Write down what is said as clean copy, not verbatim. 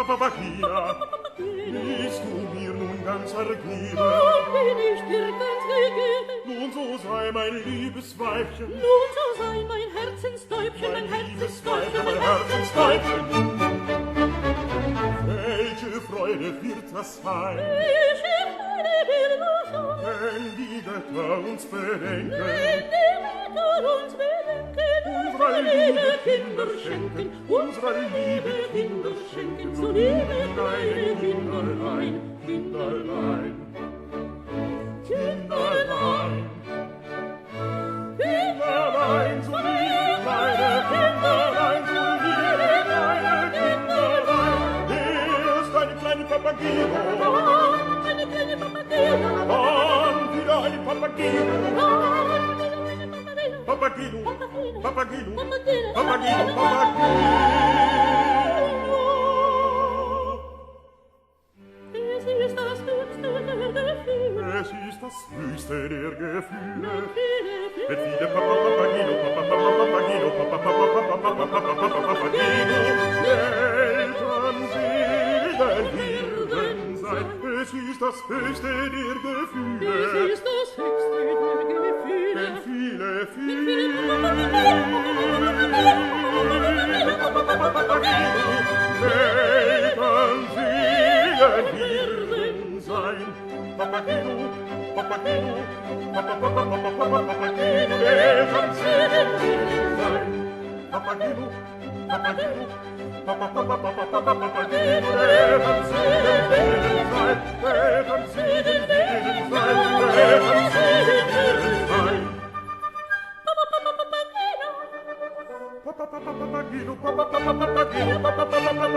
Papagina, bist du mir nun ganz ergeben? Bin ich dir ganz gegeben? Nun so sei mein liebes Weibchen, Nun so sei mein Herzenstäubchen, mein Herzenstäubchen, mein Herzenstäubchen. Welche Freude wird das sein, Welche Freude will das sein, wenn die Götter uns bedenken, wenn die Götter uns bedenken, unsere liebe Kinder schenken, unsere liebe Kinder schenken, so liebe kleine Kinderlein, Kinderlein, Kinderlein, Kinderlein, so liebe kleine Kinderlein, so liebe kleine Kinderlein. Erst eine kleine Papageno, eine kleine Papageno, dann wieder eine Papageno. Papageno, Papageno, Papageno, Papageno, Papageno. Es ist das höchste der Gefühle. Mit viele Papageno, Papageno, Papageno. Eltern, Seelen, Hirten sein. Es ist das höchste der Gefühle. Es ist das höchste der Gefühle. Denn viele, Eltern, Seelen, Hirten sein. Papageno, Papageno, Papageno, Eltern, Seelen, Hirten sein. Papageno, Papageno, Papageno, Eltern, Seelen, Hirten sein. Eltern, Seelen, Hirten sein. Eltern, Seelen, Hirten sein. Papageno, Papageno, Papageno, Papageno.